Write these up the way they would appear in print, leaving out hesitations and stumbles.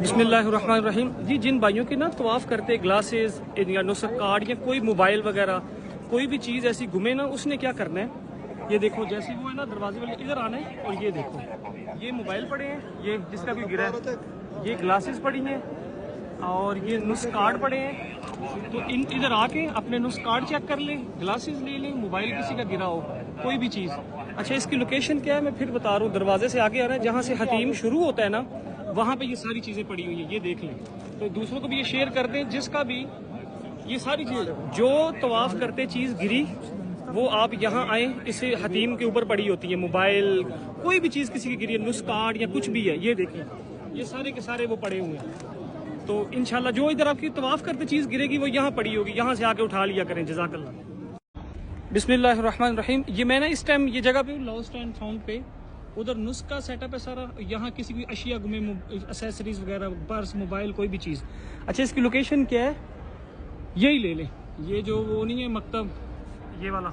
बिस्मिल्लाहिर्रहमानिर्रहीम जी। जिन भाइयों के ना तवाफ़ करते ग्लासेस या नुस्ख कार्ड या कोई मोबाइल वगैरह कोई भी चीज़ ऐसी गुमे ना, उसने क्या करना है, ये देखो जैसे वो है ना दरवाजे वाले इधर आना है और ये देखो ये मोबाइल पड़े हैं, ये जिसका भी गिरा है, ये ग्लासेस पड़ी हैं और ये नुस्ख कार्ड पड़े हैं। तो इन इधर आके अपने नुस्ख कार्ड चेक कर लें, ग्लासेस ले लें, मोबाइल किसी का गिरा हो, कोई भी चीज़। अच्छा, इसकी लोकेशन क्या है मैं फिर बता रहा हूँ। दरवाजे से आगे आ रहा है, जहाँ से हतीम शुरू होता है ना, वहाँ पे ये सारी चीज़ें पड़ी हुई हैं, ये देख लें। तो दूसरों को भी ये शेयर कर दें, जिसका भी ये सारी चीज़ जो तवाफ़ करते चीज़ गिरी वो आप यहाँ आए, इसे हतीम के ऊपर पड़ी होती है, मोबाइल कोई भी चीज़ किसी की गिरी है, नुस्ख कार्ड या कुछ भी है, ये देखें ये सारे के सारे वो पड़े हुए हैं। तो इंशाल्लाह जो इधर आपकी तवाफ़ करते चीज़ गिरेगी वो यहाँ पड़ी होगी, यहाँ से आके उठा लिया करें। जज़ाकल्लाह। बिस्मिल्लाहिर्रहमानिर्रहीम। ये मैं ना इस टाइम ये जगह पे लॉस्ट एंड फाउंड पे, उधर नुस्ख का सेटअप है सारा, यहाँ किसी भी अशिया गुमे, एसेसरीज वगैरह, पर्स, मोबाइल, कोई भी चीज़। अच्छा, इसकी लोकेशन क्या है, यही ले लें, ये जो वो नहीं है मकतब, ये वाला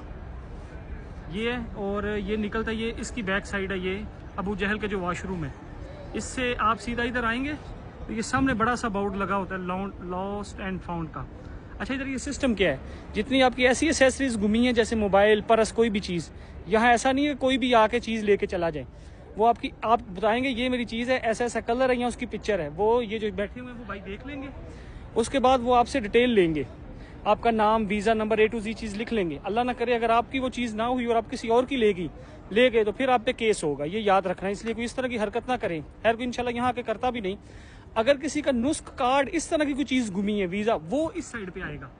ये है, और ये निकलता है, ये इसकी बैक साइड है, ये अबू जहल के जो वॉशरूम है, इससे आप सीधा इधर आएंगे तो ये सामने बड़ा सा बोर्ड लगा होता है लॉस्ट एंड फाउंड का। अच्छा, इधर ये सिस्टम क्या है, जितनी आपकी ऐसी एसेसरीज गुमी हैं जैसे मोबाइल, पर्स, कोई भी चीज़, यहाँ ऐसा नहीं है कोई भी आके चीज़ लेके चला जाए। वो आपकी आप बताएंगे ये मेरी चीज़ है, ऐसा ऐसा कलर है या उसकी पिक्चर है, वो ये जो बैठे हुए हैं वो भाई देख लेंगे। उसके बाद वो आपसे डिटेल लेंगे, आपका नाम, visa number, A to Z चीज़ लिख लेंगे। अल्लाह ना करे अगर आपकी वो चीज़ ना हुई और आप किसी और की ले गए तो फिर आप पे केस होगा, ये याद रखना है। इसलिए कोई इस तरह की हरकत ना करें, खैर कोई इंशाल्लाह यहाँ आके करता भी नहीं। अगर किसी का नुस्ख कार्ड इस तरह की कोई चीज़ गुमी है, वीज़ा, वो इस साइड पे आएगा।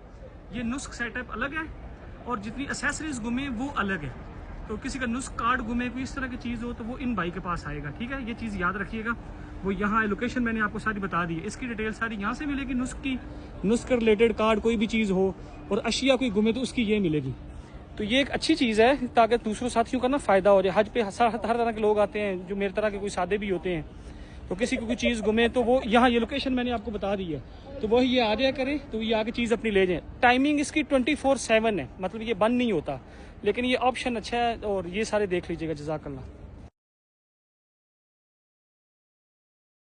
ये नुस्ख सेटअप अलग है और जितनी एसेसरीज गुमे वो अलग है। तो किसी का नुस्ख कार्ड गुमे, कोई इस तरह की चीज़ हो तो वो इन भाई के पास आएगा, ठीक है। ये चीज़ याद रखिएगा। वो यहाँ लोकेशन मैंने आपको सारी बता दी है, इसकी डिटेल सारी यहाँ से मिलेगी। नुस्ख की, नुस्ख रिलेटेड कार्ड कोई भी चीज़ हो और अशिया कोई गुमे तो उसकी ये मिलेगी। तो ये एक अच्छी चीज़ है ताकि दूसरों साथियों का ना फ़ायदा हो जाए। हज पे हर तरह के लोग आते हैं, जो मेरे तरह के कोई सादे भी होते हैं, तो किसी को कोई चीज़ गुमे तो वो यहाँ ये लोकेशन मैंने आपको बता दी है, तो वही ये आ जाया करें, तो ये आके चीज़ अपनी ले जाएं। टाइमिंग इसकी 24/7 है, मतलब ये बंद नहीं होता, लेकिन ये ऑप्शन अच्छा है और ये सारे देख लीजिएगा। जज़ाकल्लाह।